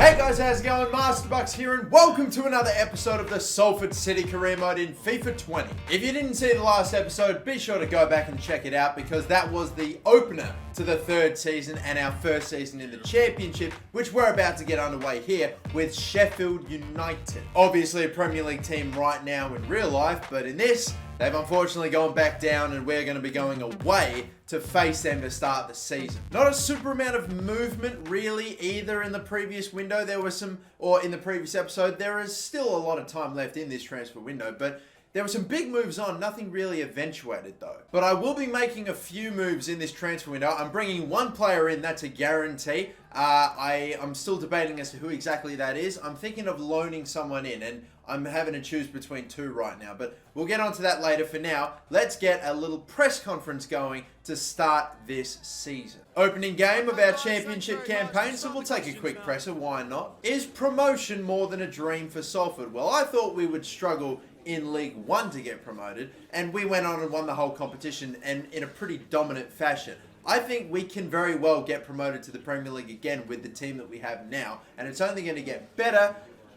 Hey guys, how's it going? Masterbucks here and welcome to another episode of the Salford City Career Mode in FIFA 20. If you didn't see the last episode, be sure to go back and check it out because that was the opener to the third season and our first season in the Championship, which we're about to get underway here with Sheffield United. Obviously a Premier League team right now in real life, but in this, they've unfortunately gone back down and we're going to be going away to face them to start the season. Not a super amount of movement really either in the previous window. There was some, or in the previous episode, there is still a lot of time left in this transfer window, but there were some big moves on, nothing really eventuated though. But I will be making a few moves in this transfer window. I'm bringing one player in, that's a guarantee. I'm still debating as to who exactly that is. I'm thinking of loaning someone in and I'm having to choose between two right now, but we'll get onto that later. For now, let's get a little press conference going to start this season. Opening game of our championship campaign, so we'll take a quick presser, why not? Is promotion more than a dream for Salford? Well, I thought we would struggle in League 1 to get promoted, and we went on and won the whole competition and in a pretty dominant fashion. I think we can very well get promoted to the Premier League again with the team that we have now, and it's only going to get better.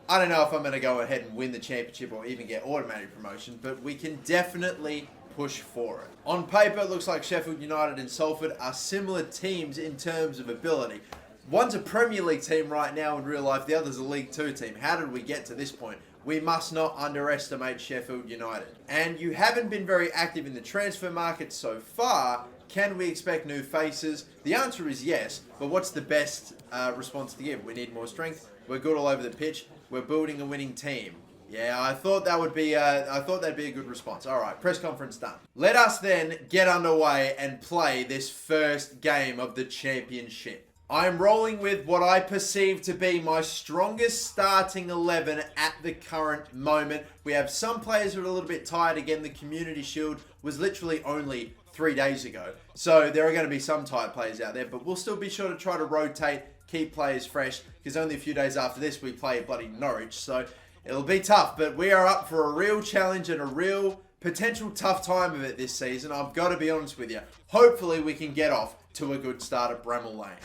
I don't know if I'm going to go ahead and win the championship or even get automatic promotion, but we can definitely push for it. On paper, it looks like Sheffield United and Salford are similar teams in terms of ability. One's a Premier League team right now in real life, the other's a League 2 team. How did we get to this point? We must not underestimate Sheffield United. And you haven't been very active in the transfer market so far. Can we expect new faces? The answer is yes, but what's the best response to give? We need more strength. We're good all over the pitch. We're building a winning team. Yeah, I thought that would be. I thought that'd be a good response. All right, press conference done. Let us then get underway and play this first game of the championship. I'm rolling with what I perceive to be my strongest starting 11 at the current moment. We have some players who are a little bit tired. Again, the Community Shield was literally only 3 days ago. So there are going to be some tired players out there, but we'll still be sure to try to rotate, keep players fresh, because only a few days after this we play bloody Norwich. So it'll be tough, but we are up for a real challenge and a real potential tough time of it this season. I've got to be honest with you. Hopefully we can get off to a good start at Bramall Lane.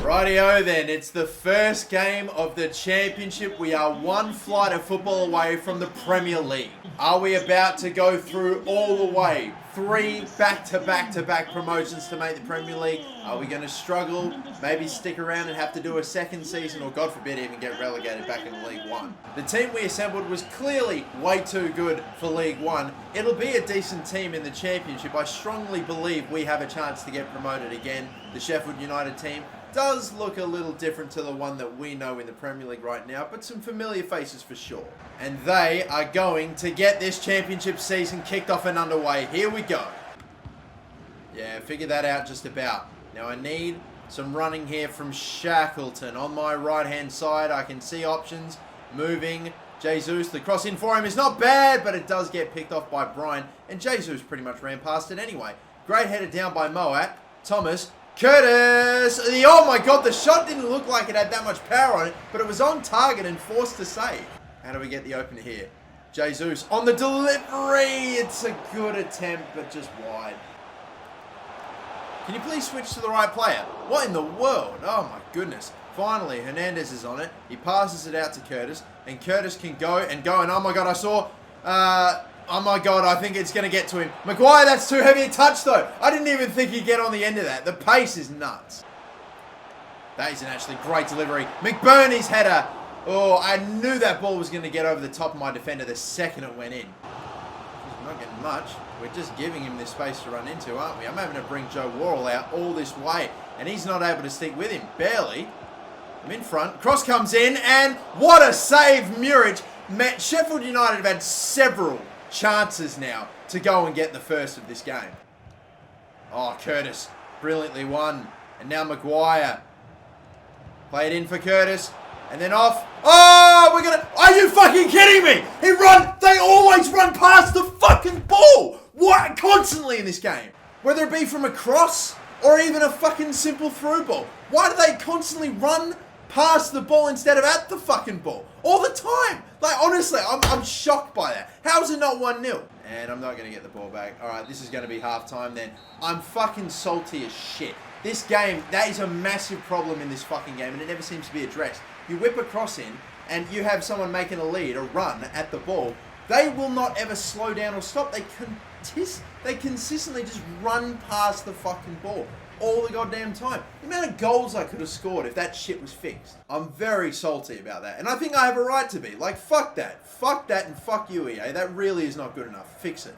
Rightio then, it's the first game of the championship. We are one flight of football away from the Premier League. Are we about to go through all the way? 3 back-to-back promotions to make the Premier League. Are we going to struggle? Maybe stick around and have to do a second season, or God forbid even get relegated back into League 1. The team we assembled was clearly way too good for League 1. It'll be a decent team in the Championship. I strongly believe we have a chance to get promoted again. The Sheffield United team does look a little different to the one that we know in the Premier League right now, but some familiar faces for sure. And they are going to get this championship season kicked off and underway. Here we go. Yeah, figure that out just about. Now I need some running here from Shackleton. On my right-hand side, I can see options. Moving. Jesus, the cross in for him is not bad, but it does get picked off by Brian. And Jesus pretty much ran past it anyway. Great headed down by Moat. Thomas. Curtis! Oh my god, the shot didn't look like it had that much power on it, but it was on target and forced to save. How do we get the opener here? Jesus on the delivery! It's a good attempt, but just wide. Can you please switch to the right player? What in the world? Oh my goodness. Finally, Hernandez is on it. He passes it out to Curtis, and Curtis can go, and oh my god, I saw... oh my god, I think it's going to get to him. Maguire, that's too heavy a touch though. I didn't even think he'd get on the end of that. The pace is nuts. That is an actually great delivery. McBurney's header. Oh, I knew that ball was going to get over the top of my defender the second it went in. He's not getting much. We're just giving him this space to run into, aren't we? I'm having to bring Joe Worrell out all this way, and he's not able to stick with him. Barely. I'm in front. Cross comes in, and what a save, Muric. Sheffield United have had several chances now to go and get the first of this game. Oh, Curtis, brilliantly won. And now Maguire. Play it in for Curtis. And then off. Oh, we're gonna... Are you fucking kidding me? They always run past the fucking ball. What? Constantly in this game. Whether it be from a cross or even a fucking simple through ball. Why do they constantly run past the ball instead of at the fucking ball? All the time. Like, honestly, I'm shocked by that. How is it not 1-0? And I'm not going to get the ball back. All right, this is going to be halftime then. I'm fucking salty as shit. This game, that is a massive problem in this fucking game, and it never seems to be addressed. You whip a cross in, and you have someone making a lead, a run at the ball. They will not ever slow down or stop. They consistently just run past the fucking ball all the goddamn time. The amount of goals I could have scored if that shit was fixed. I'm very salty about that. And I think I have a right to be. Like, fuck that. Fuck that and fuck you, EA. That really is not good enough. Fix it.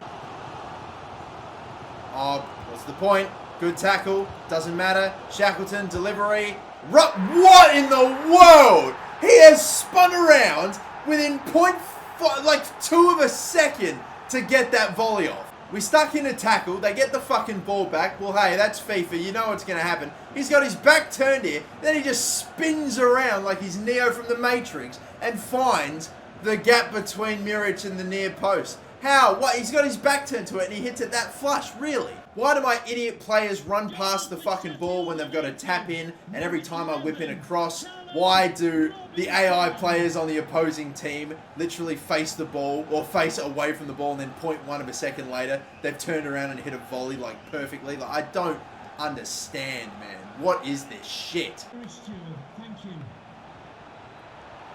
Oh, what's the point? Good tackle. Doesn't matter. Shackleton, delivery. What in the world? He has spun around within 2 of a second to get that volley off. We stuck in a tackle. They get the fucking ball back. Well, hey, that's FIFA. You know what's going to happen. He's got his back turned here. Then he just spins around like he's Neo from the Matrix and finds the gap between Muric and the near post. How? What? He's got his back turned to it and he hits it that flush. Really? Why do my idiot players run past the fucking ball when they've got to tap in, and every time I whip in a cross? Why do the AI players on the opposing team literally face the ball or face it away from the ball, and then 0.1 of a second later they've turned around and hit a volley like perfectly? Like, I don't understand, man. What is this shit?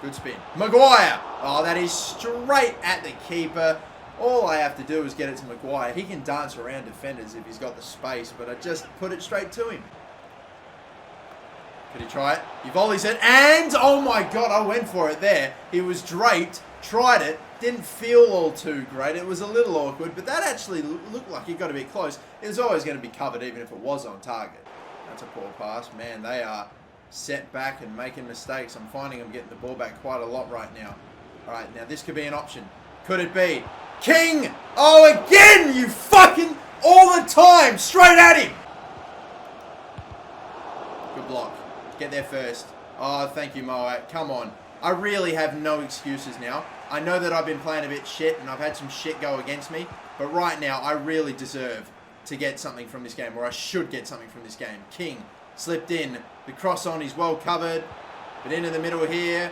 Good spin. Maguire! Oh, that is straight at the keeper. All I have to do is get it to Maguire. He can dance around defenders if he's got the space, but I just put it straight to him. Could he try it? He volleys it, and oh my god, I went for it there. He was draped, tried it, didn't feel all too great. It was a little awkward, but that actually looked like he got a bit close. It was always going to be covered even if it was on target. That's a poor pass. Man, they are set back and making mistakes. I'm finding I'm getting the ball back quite a lot right now. All right, now this could be an option. Could it be? King! Oh, again, you fucking... all the time! Straight at him! Good block. Get there first. Oh, thank you, Moat. Come on. I really have no excuses now. I know that I've been playing a bit shit and I've had some shit go against me, but right now I really deserve to get something from this game, or I should get something from this game. King slipped in. The cross on, he's well covered. But into the middle here.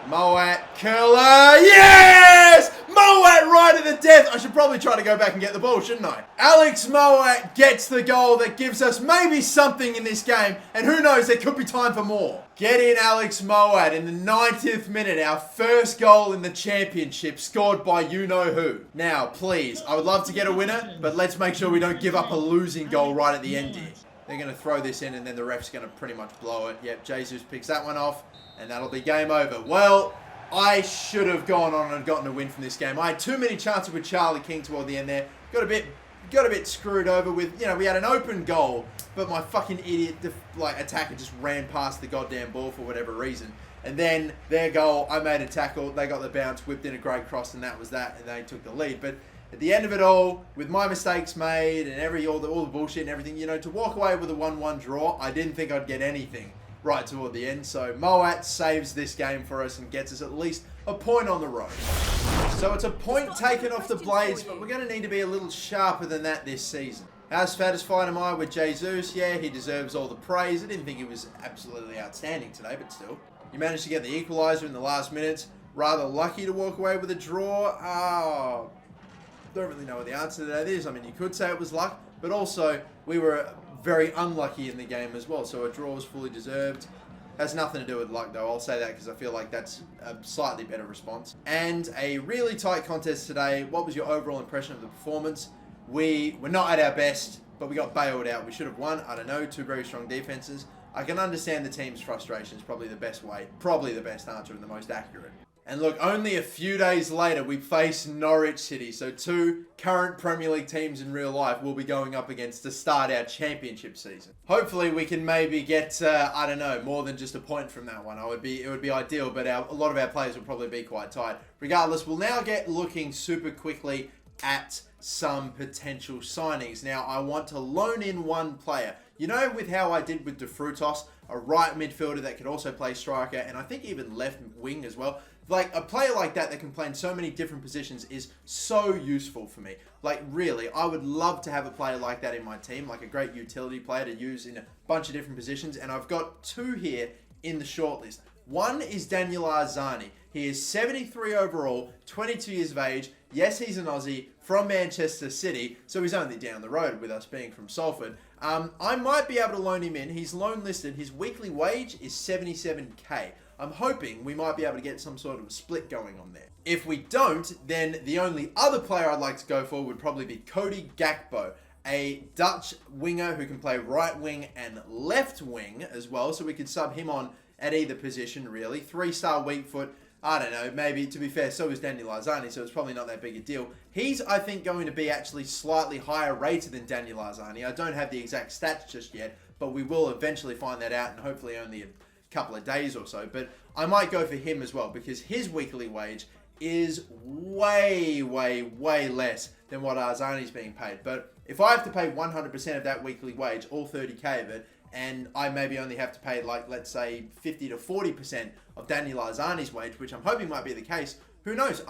Moat, curler, yes! Moat right at the death. I should probably try to go back and get the ball, shouldn't I? Alex Moat gets the goal that gives us maybe something in this game, and who knows, there could be time for more. Get in Alex Moat in the 90th minute, our first goal in the championship, scored by you-know-who. Now, please, I would love to get a winner, but let's make sure we don't give up a losing goal right at the end here. They're going to throw this in, and then the ref's going to pretty much blow it. Yep, Jesus picks that one off. And that'll be game over. Well, I should have gone on and gotten a win from this game. I had too many chances with Charlie King toward the end there. Got a bit screwed over with, we had an open goal, but my fucking idiot, attacker just ran past the goddamn ball for whatever reason. And then their goal, I made a tackle, they got the bounce, whipped in a great cross, and that was that, and they took the lead. But at the end of it all, with my mistakes made and all the bullshit and everything, to walk away with a 1-1 draw, I didn't think I'd get anything right toward the end. So Moat saves this game for us and gets us at least a point on the road. So it's a point taken off the Blades, but we're going to need to be a little sharper than that this season. How satisfied am I with Jesus? Yeah, he deserves all the praise. I didn't think he was absolutely outstanding today, but still. You managed to get the equaliser in the last minutes. Rather lucky to walk away with a draw. Oh, don't really know what the answer to that is. I mean, you could say it was luck, but also we were very unlucky in the game as well, so a draw was fully deserved. Has nothing to do with luck though, I'll say that because I feel like that's a slightly better response. And a really tight contest today. What was your overall impression of the performance? We were not at our best, but we got bailed out. We should have won, I don't know, 2 very strong defenses. I can understand the team's frustration is probably the best way, probably the best answer and the most accurate. And look, only a few days later, we face Norwich City. So 2 current Premier League teams in real life we'll be going up against to start our championship season. Hopefully we can maybe get, I don't know, more than just a point from that one. It would be ideal, but a lot of our players will probably be quite tight. Regardless, we'll now get looking super quickly at some potential signings. Now, I want to loan in one player. With how I did with De Frutos, a right midfielder that could also play striker, and I think even left wing as well. Like, a player like that can play in so many different positions is so useful for me. Like, really, I would love to have a player like that in my team, like a great utility player to use in a bunch of different positions, and I've got 2 here in the shortlist. One is Daniel Arzani. He is 73 overall, 22 years of age. Yes, he's an Aussie from Manchester City, so he's only down the road with us being from Salford. I might be able to loan him in. He's loan listed. His weekly wage is 77k. I'm hoping we might be able to get some sort of split going on there. If we don't, then the only other player I'd like to go for would probably be Cody Gakpo, a Dutch winger who can play right wing and left wing as well. So we could sub him on at either position, really. 3-star weak foot. I don't know, maybe, to be fair, so is Daniel Arzani, so it's probably not that big a deal. He's, I think, going to be actually slightly higher rated than Daniel Arzani. I don't have the exact stats just yet, but we will eventually find that out, and hopefully only a couple of days or so. But I might go for him as well, because his weekly wage is way, way, way less than what Arzani's being paid. But if I have to pay 100% of that weekly wage, all 30k of it, and I maybe only have to pay, like, let's say 50 to 40% of Daniel Arzani's wage, which I'm hoping might be the case. Who knows?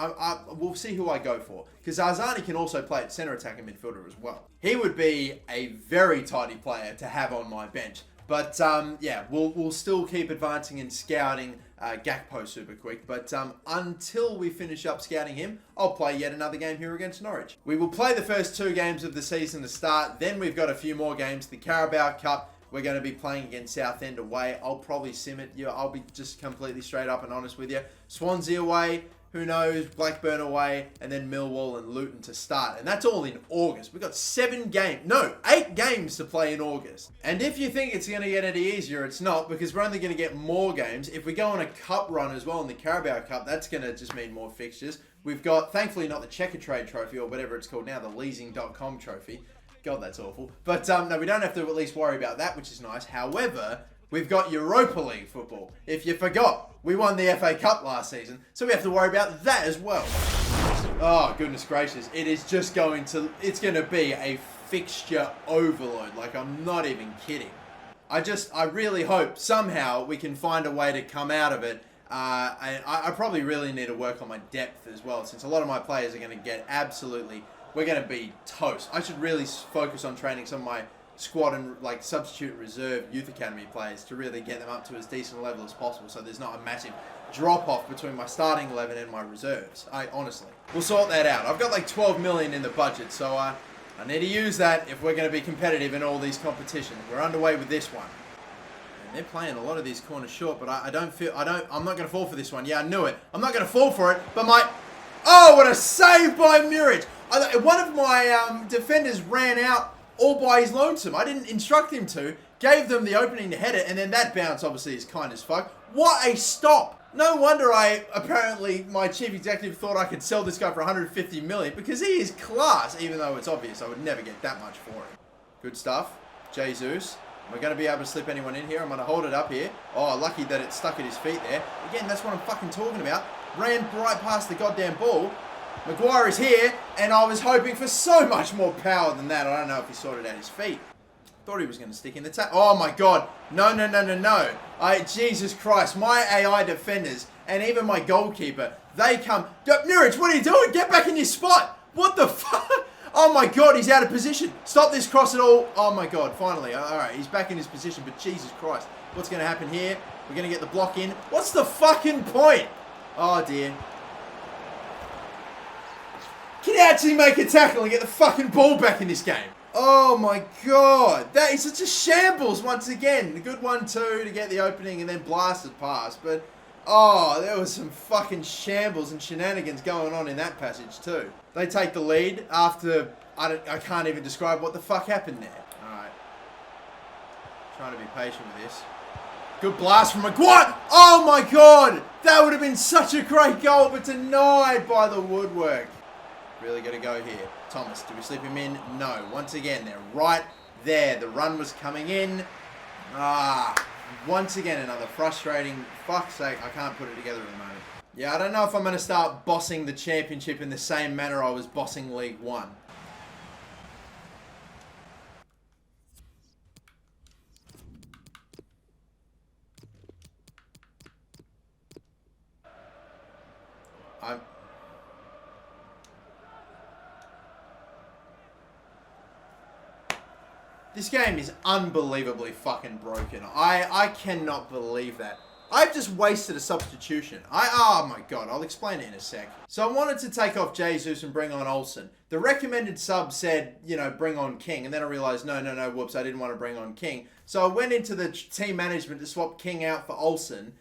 We'll see who I go for. Because Arzani can also play at centre attacking midfielder as well. He would be a very tidy player to have on my bench. But, yeah, we'll still keep advancing and scouting Gakpo super quick. But until we finish up scouting him, I'll play yet another game here against Norwich. We will play the first 2 games of the season to start. Then we've got a few more games. The Carabao Cup. We're going to be playing against Southend away. I'll probably sim it. Yeah, I'll be just completely straight up and honest with you. Swansea away. Who knows? Blackburn away. And then Millwall and Luton to start. And that's all in August. We've got 8 games to play in August. And if you think it's going to get any easier, it's not. Because we're only going to get more games. If we go on a cup run as well in the Carabao Cup, that's going to just mean more fixtures. We've got, thankfully, not the Checker Trade Trophy or whatever it's called now, the leasing.com trophy. God, that's awful. But no, we don't have to at least worry about that, which is nice. However, we've got Europa League football. If you forgot, we won the FA Cup last season, so we have to worry about that as well. Oh, goodness gracious. It's going to be a fixture overload. Like, I'm not even kidding. I really hope somehow we can find a way to come out of it. I probably really need to work on my depth as well, since a lot of my players are going to get absolutely... We're going to be toast. I should really focus on training some of my squad and like substitute reserve youth academy players to really get them up to as decent a level as possible, so there's not a massive drop off between my starting 11 and my reserves. Honestly, we'll sort that out. I've got like 12 million in the budget, so I need to use that if we're going to be competitive in all these competitions. We're underway with this one. And they're playing a lot of these corners short, but I'm not going to fall for this one. Yeah, I knew it. I'm not going to fall for it, but oh, what a save by Muric. One of my defenders ran out all by his lonesome. I didn't instruct him to. Gave them the opening to head it, and then that bounce obviously is kind as fuck. What a stop. No wonder my chief executive thought I could sell this guy for 150 million, because he is class, even though it's obvious I would never get that much for him. Good stuff. Jesus. Am I going to be able to slip anyone in here? I'm going to hold it up here. Oh, lucky that it stuck at his feet there. Again, that's what I'm fucking talking about. Ran right past the goddamn ball. Maguire is here, and I was hoping for so much more power than that. I don't know if he sorted out his feet. Thought he was going to stick in the tap. Oh my god. No. Jesus Christ. My AI defenders, and even my goalkeeper, they come. Muric, what are you doing? Get back in your spot. What the fuck? Oh my god, he's out of position. Stop this cross at all. Oh my god, finally. Alright, he's back in his position, but Jesus Christ. What's going to happen here? We're going to get the block in. What's the fucking point? Oh dear. Can you actually make a tackle and get the fucking ball back in this game? Oh my god. That is such a shambles once again. A good 1-2 to get the opening and then blasted past. But, oh, there was some fucking shambles and shenanigans going on in that passage too. They take the lead after, I can't even describe what the fuck happened there. Alright. Trying to be patient with this. Good blast from Maguire. Oh my god. That would have been such a great goal, but denied by the woodwork. Really got to go here. Thomas, do we slip him in? No. Once again, they're right there. The run was coming in. Once again, another frustrating... Fuck's sake, I can't put it together at the moment. Yeah, I don't know if I'm going to start bossing the championship in the same manner I was bossing League One. This game is unbelievably fucking broken. I cannot believe that. I've just wasted a substitution. Oh my god, I'll explain it in a sec. So I wanted to take off Jesus and bring on Olsen. The recommended sub said, bring on King. And then I realized, no, whoops, I didn't want to bring on King. So I went into the team management to swap King out for Olsen.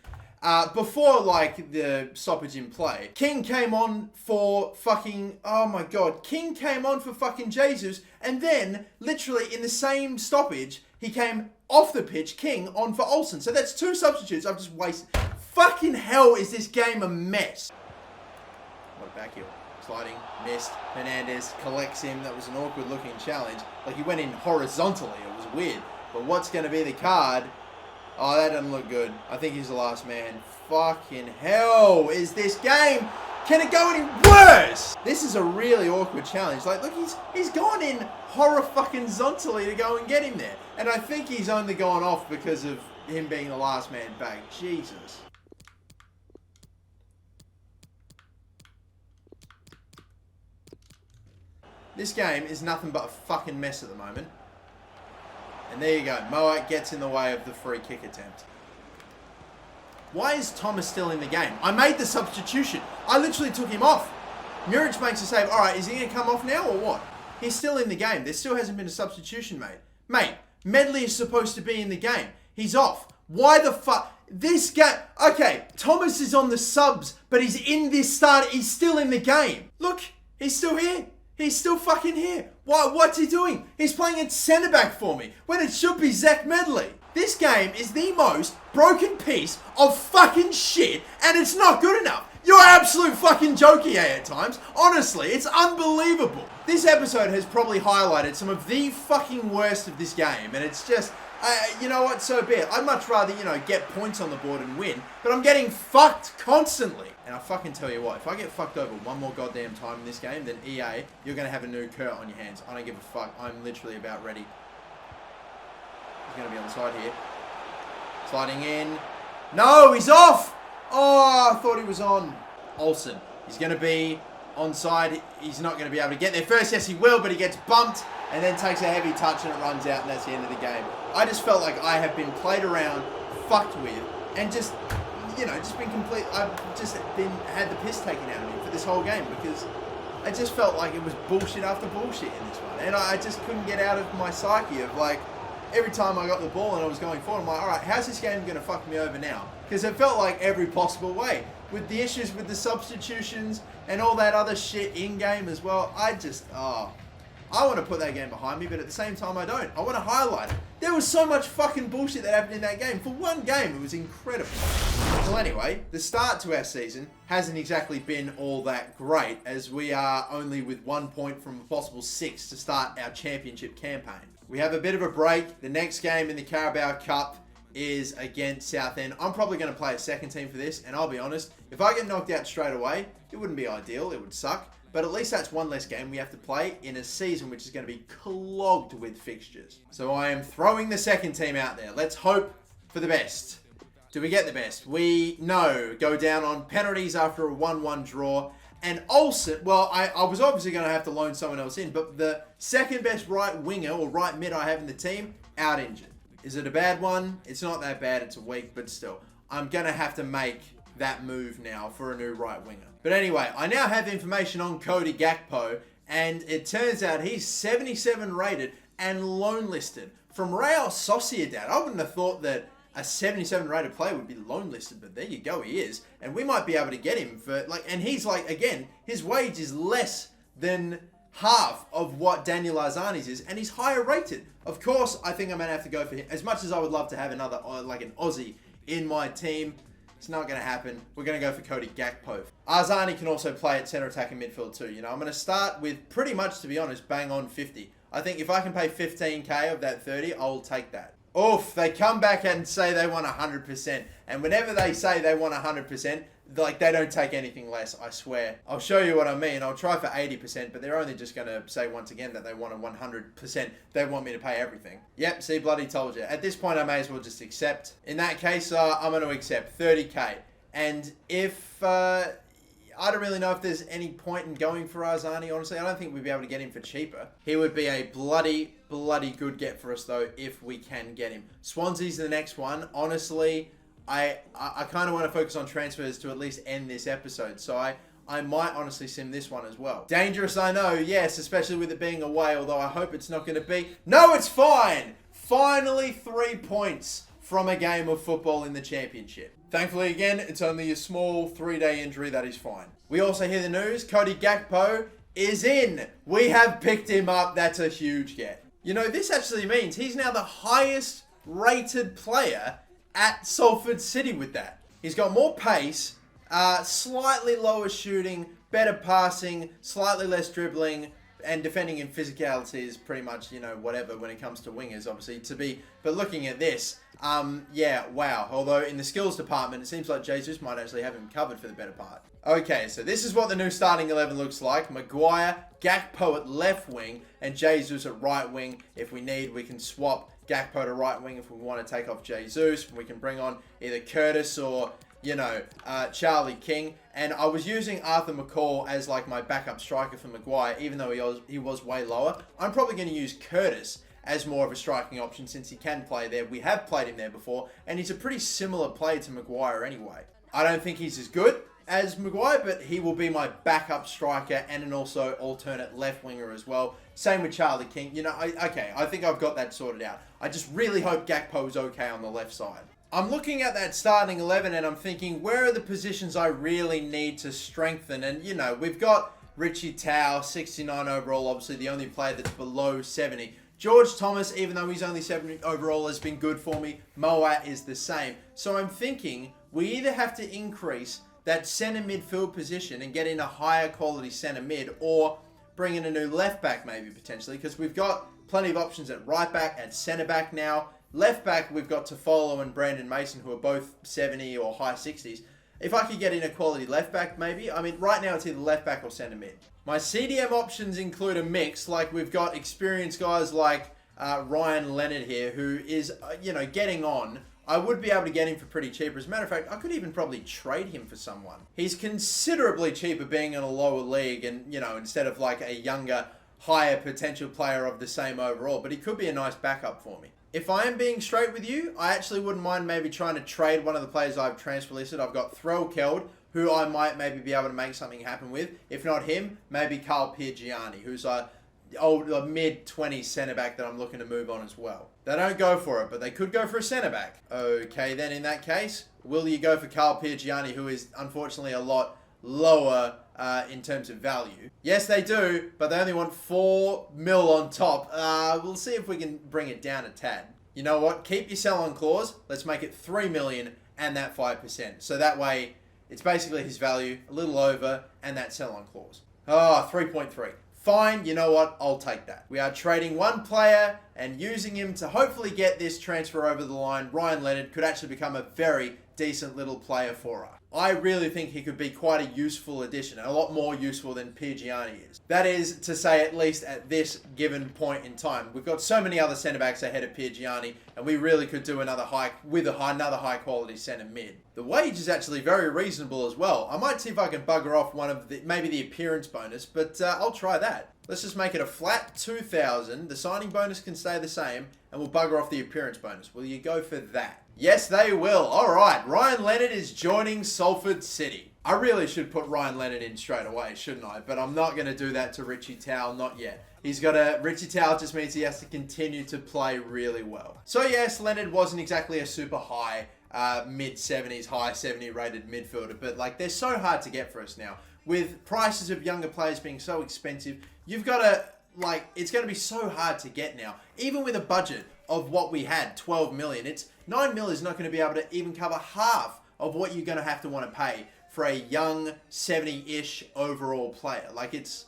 Before, the stoppage in play. King came on for fucking, oh my god. King came on for fucking Jesus. And then, literally in the same stoppage, he came off the pitch, King, on for Olsen. So that's 2 substitutes I've just wasted. Fucking hell, is this game a mess. What a back heel. Sliding, missed. Hernandez collects him. That was an awkward looking challenge. He went in horizontally. It was weird. But what's going to be the card? Oh, that doesn't look good. I think he's the last man. Fucking hell, is this game? Can it go any worse? This is a really awkward challenge. Look, he's gone in horizontally to go and get him there. And I think he's only gone off because of him being the last man back. Jesus. This game is nothing but a fucking mess at the moment. And there you go. Moat gets in the way of the free kick attempt. Why is Thomas still in the game? I made the substitution. I literally took him off. Muric makes a save. All right, is he going to come off now or what? He's still in the game. There still hasn't been a substitution made. Mate, Medley is supposed to be in the game. He's off. Why the fuck? This game... Okay, Thomas is on the subs, but he's in this start. He's still in the game. Look, he's still here. He's still fucking here. What's he doing? He's playing at centre-back for me, when it should be Zach Medley. This game is the most broken piece of fucking shit, and it's not good enough. You're absolute fucking joking at times. Honestly, it's unbelievable. This episode has probably highlighted some of the fucking worst of this game, and it's just... you know what, so be it. I'd much rather, get points on the board and win, but I'm getting fucked constantly. And I fucking tell you what, if I get fucked over one more goddamn time in this game, then EA, you're going to have a new Kurt on your hands. I don't give a fuck. I'm literally about ready. He's going to be on the side here. Sliding in. No, he's off! Oh, I thought he was on. Olsen. He's going to be onside. He's not going to be able to get there first. Yes, he will, but he gets bumped and then takes a heavy touch and it runs out, and that's the end of the game. I just felt like I have been played around, fucked with, and just been complete. I've just had the piss taken out of me for this whole game because I just felt like it was bullshit after bullshit in this one. And I just couldn't get out of my psyche of every time I got the ball and I was going forward, I'm like, all right, how's this game going to fuck me over now? Because it felt like every possible way. With the issues with the substitutions and all that other shit in-game as well, I want to put that game behind me, but at the same time I don't. I want to highlight it. There was so much fucking bullshit that happened in that game. For one game, it was incredible. Well, anyway, the start to our season hasn't exactly been all that great, as we are only with 1 point from a possible 6 to start our championship campaign. We have a bit of a break. The next game in the Carabao Cup is against Southend. I'm probably going to play a second team for this, and I'll be honest, if I get knocked out straight away, it wouldn't be ideal. It would suck. But at least that's one less game we have to play in a season which is going to be clogged with fixtures. So I am throwing the second team out there. Let's hope for the best. Do we get the best? We go down on penalties after a 1-1 draw. And Olsen, well, I was obviously going to have to loan someone else in, but the second best right winger or right mid I have in the team, out injured. Is it a bad one? It's not that bad. It's a week, but still. I'm going to have to make that move now for a new right winger. But anyway, I now have information on Cody Gakpo, and it turns out he's 77 rated and loan listed from Real Sociedad. I wouldn't have thought that a 77 rated player would be loan listed, but there you go, he is. And we might be able to get him for, and he's again, his wage is less than half of what Daniel Arzani's is, and he's higher rated. Of course, I think I'm going to have to go for him. As much as I would love to have another, an Aussie in my team, it's not going to happen. We're going to go for Cody Gakpo. Arzani can also play at centre attack and midfield too. I'm going to start with pretty much, to be honest, bang on 50. I think if I can pay 15k of that 30, I'll take that. Oof, they come back and say they want 100%. And whenever they say they want 100%, they don't take anything less, I swear. I'll show you what I mean. I'll try for 80%, but they're only just going to say once again that they want a 100%. They want me to pay everything. Yep, see, bloody told you. At this point, I may as well just accept. In that case, I'm going to accept 30k. And if... I don't really know if there's any point in going for Arzani, honestly. I don't think we'd be able to get him for cheaper. He would be a bloody good get for us, though, if we can get him. Swansea's the next one. Honestly, I kind of want to focus on transfers to at least end this episode. So I might honestly sim this one as well. Dangerous, I know, yes, especially with it being away, although I hope it's not going to be. No, it's fine! Finally 3 points from a game of football in the championship. Thankfully, again, it's only a small 3-day injury. That is fine. We also hear the news. Cody Gakpo is in. We have picked him up. That's a huge get. You know, this actually means he's now the highest rated player at Salford City with that. He's got more pace, slightly lower shooting, better passing, slightly less dribbling, and defending in physicality is pretty much, you know, whatever when it comes to wingers, obviously, But looking at this, yeah, wow. Although in the skills department, it seems like Jesus might actually have him covered for the better part. Okay, so this is what the new starting 11 looks like. Maguire, Gakpo at left wing, and Jesus at right wing. If we need, we can swap Gakpo to right wing if we want to take off Jesus. We can bring on either Curtis or, you know, Charlie King. And I was using Arthur McCall as like my backup striker for Maguire, even though he was way lower. I'm probably going to use Curtis as more of a striking option since he can play there. We have played him there before, and he's a pretty similar player to Maguire anyway. I don't think he's as good as Maguire, but he will be my backup striker and an also alternate left winger as well. Same with Charlie King. You know, I think I've got that sorted out. I just really hope Gakpo is okay on the left side. I'm looking at that starting 11 and I'm thinking, where are the positions I really need to strengthen? And, you know, we've got Richie Tao, 69 overall, obviously the only player that's below 70. George Thomas, even though he's only 70 overall, has been good for me. Moat is the same. So I'm thinking we either have to increase that centre midfield position and get in a higher quality centre mid, or bring in a new left back maybe potentially, because we've got plenty of options at right back, at centre back now. Left back, we've got Toffolo and Brandon Mason, who are both 70 or high 60s. If I could get in a quality left back, maybe. I mean, right now it's either left back or centre mid. My CDM options include a mix. Like, we've got experienced guys like Ryan Leonard here, who is, you know, getting on. I would be able to get him for pretty cheap. As a matter of fact, I could even probably trade him for someone. He's considerably cheaper being in a lower league and, you know, instead of like a younger, higher potential player of the same overall. But he could be a nice backup for me. If I am being straight with you, I actually wouldn't mind maybe trying to trade one of the players I've transfer listed. I've got Threll Keld, who I might maybe be able to make something happen with. If not him, maybe Carl Piergianni, who's a mid-20s centre-back that I'm looking to move on as well. They don't go for it, but they could go for a centre-back. Okay, then in that case, will you go for Carl Piergianni, who is unfortunately a lot lower in terms of value? Yes, they do, but they only want 4 mil on top. We'll see if we can bring it down a tad. You know what? Keep your sell-on clause. Let's make it 3 million and that 5%. So that way, it's basically his value, a little over, and that sell-on clause. 3.3. Fine, you know what? I'll take that. We are trading one player and using him to hopefully get this transfer over the line. Ryan Leonard could actually become a very decent little player for us. I really think he could be quite a useful addition, a lot more useful than Piergianni is. That is to say, at least at this given point in time. We've got so many other centre-backs ahead of Piergianni, and we really could do another another high-quality centre mid. The wage is actually very reasonable as well. I might see if I can bugger off one of maybe the appearance bonus, but I'll try that. Let's just make it a flat 2,000. The signing bonus can stay the same, and we'll bugger off the appearance bonus. Will you go for that? Yes, they will. All right, Ryan Leonard is joining Salford City. I really should put Ryan Leonard in straight away, shouldn't I? But I'm not going to do that to Richie Towell, not yet. Richie Towell just means he has to continue to play really well. So yes, Leonard wasn't exactly a super high, mid-70s, high 70 rated midfielder, but like they're so hard to get for us now. With prices of younger players being so expensive, you've got to, it's going to be so hard to get now. Even with a budget of what we had, 12 million, 9 mil is not going to be able to even cover half of what you're going to have to want to pay for a young 70-ish overall player. It's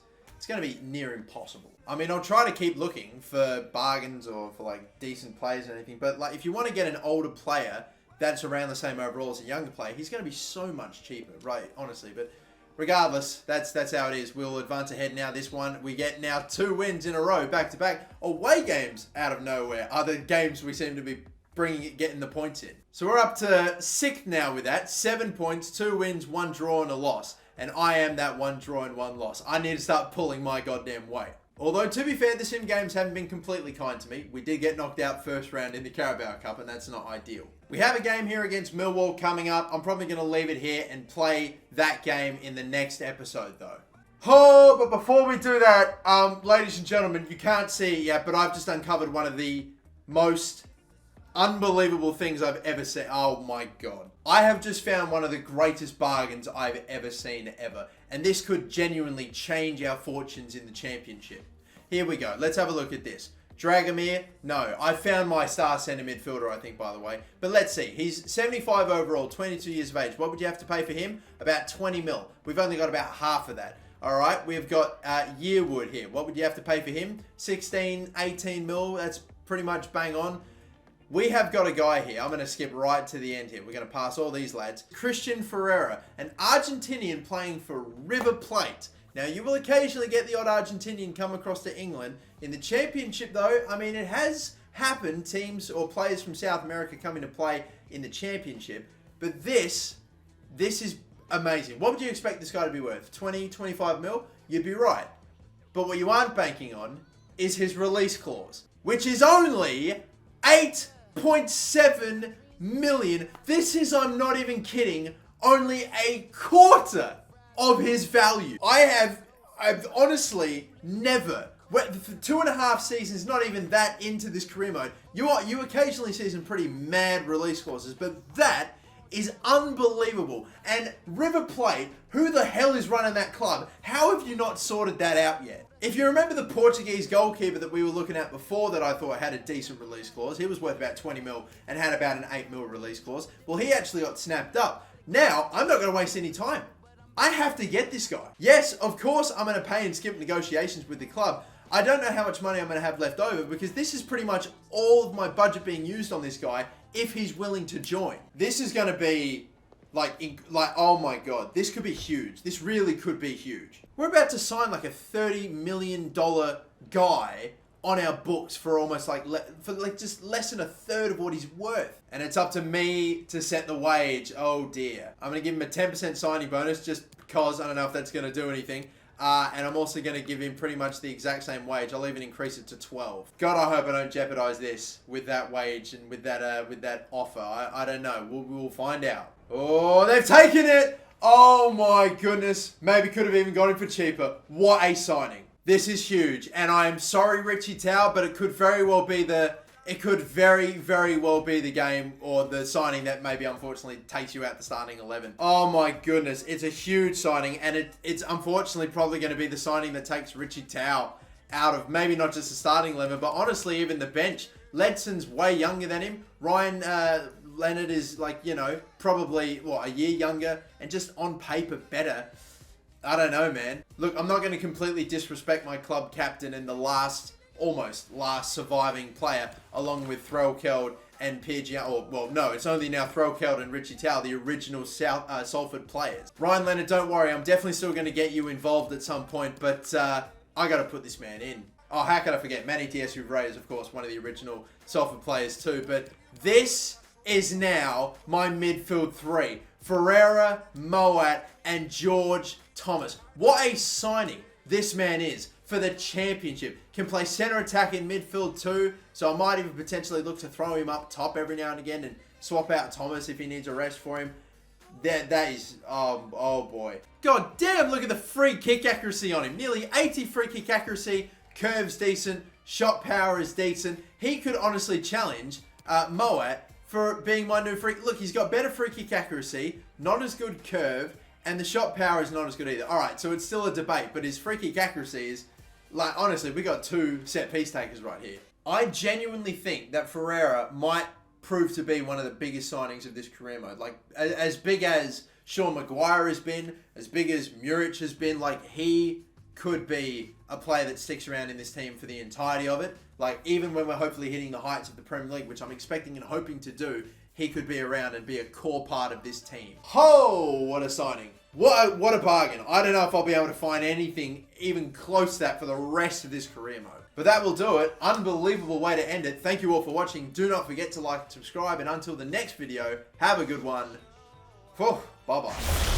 going to be near impossible. I mean, I'll try to keep looking for bargains or for decent players and anything, but if you want to get an older player that's around the same overall as a younger player, he's going to be so much cheaper, right? Honestly, but regardless, that's how it is. We'll advance ahead now. This one, we get now 2 wins in a row, back-to-back. Away games out of nowhere are the games we seem to be getting the points in. So we're up to 6th now with that. 7 points, 2 wins, 1 draw and a loss. And I am that 1 draw and 1 loss. I need to start pulling my goddamn weight. Although, to be fair, the sim games haven't been completely kind to me. We did get knocked out first round in the Carabao Cup, and that's not ideal. We have a game here against Millwall coming up. I'm probably going to leave it here and play that game in the next episode though. Oh, but before we do that, ladies and gentlemen, you can't see it yet, but I've just uncovered one of the most unbelievable things I've ever seen. Oh my God. I have just found one of the greatest bargains I've ever seen ever. And this could genuinely change our fortunes in the championship. Here we go. Let's have a look at this. Dragomir? No. I found my star centre midfielder, I think, by the way. But let's see. He's 75 overall, 22 years of age. What would you have to pay for him? About 20 mil. We've only got about half of that. All right. We've got Yearwood here. What would you have to pay for him? 16, 18 mil. That's pretty much bang on. We have got a guy here. I'm going to skip right to the end here. We're going to pass all these lads. Christian Ferreira, an Argentinian playing for River Plate. Now, you will occasionally get the odd Argentinian come across to England. In the championship, though, I mean, it has happened. Teams or players from South America coming to play in the championship. But this is amazing. What would you expect this guy to be worth? 20, 25 mil? You'd be right. But what you aren't banking on is his release clause, which is only 8.7 million. This is, I'm not even kidding, only a quarter of his value. I've honestly never, for 2.5 seasons, not even that into this career mode, you occasionally see some pretty mad release clauses, but that is unbelievable. And River Plate, who the hell is running that club? How have you not sorted that out yet? If you remember the Portuguese goalkeeper that we were looking at before that I thought had a decent release clause, he was worth about 20 mil and had about an 8 mil release clause. Well, he actually got snapped up. Now, I'm not going to waste any time. I have to get this guy. Yes, of course, I'm going to pay and skip negotiations with the club. I don't know how much money I'm going to have left over because this is pretty much all of my budget being used on this guy if he's willing to join. This is going to be like, oh my God, this could be huge. This really could be huge. We're about to sign like a $30 million guy on our books for almost just less than a third of what he's worth. And it's up to me to set the wage. Oh dear. I'm going to give him a 10% signing bonus just because I don't know if that's going to do anything. And I'm also going to give him pretty much the exact same wage. I'll even increase it to 12. God, I hope I don't jeopardize this with that wage and with that offer. I don't know. We'll find out. Oh, they've taken it. Oh my goodness. Maybe could have even got him for cheaper. What a signing. This is huge. And I'm sorry, Richie Tao, but it could very well be the game or the signing that maybe unfortunately takes you out the starting 11. Oh my goodness. It's a huge signing, and it's unfortunately probably going to be the signing that takes Richie Tao out of maybe not just the starting 11, but honestly even the bench. Ledson's way younger than him. Ryan Leonard is probably a year younger and just on paper better. I don't know, man. Look, I'm not going to completely disrespect my club captain and the almost last surviving player, along with Threlkeld and Piergian. No, it's only now Threlkeld and Richie Tao, the original Salford players. Ryan Leonard, don't worry, I'm definitely still going to get you involved at some point, but I got to put this man in. Oh, how could I forget? Manny Diaz-Ray is, of course, one of the original Salford players too, but this is now my midfield three. Ferreira, Moat, and George Thomas. What a signing this man is for the championship. Can play centre attack in midfield too, so I might even potentially look to throw him up top every now and again and swap out Thomas if he needs a rest for him. That is, oh boy. God damn, look at the free kick accuracy on him. Nearly 80 free kick accuracy, curve's decent, shot power is decent. He could honestly challenge Moat for being my new free. Look, he's got better free kick accuracy, not as good curve, and the shot power is not as good either. All right, so it's still a debate, but his free kick accuracy is, honestly, we got two set piece takers right here. I genuinely think that Ferreira might prove to be one of the biggest signings of this career mode. As big as Sean Maguire has been, as big as Muric has been, he could be a player that sticks around in this team for the entirety of it. Even when we're hopefully hitting the heights of the Premier League, which I'm expecting and hoping to do, he could be around and be a core part of this team. Oh, what a signing. What a bargain. I don't know if I'll be able to find anything even close to that for the rest of this career mode. But that will do it. Unbelievable way to end it. Thank you all for watching. Do not forget to like and subscribe. And until the next video, have a good one. Bye-bye.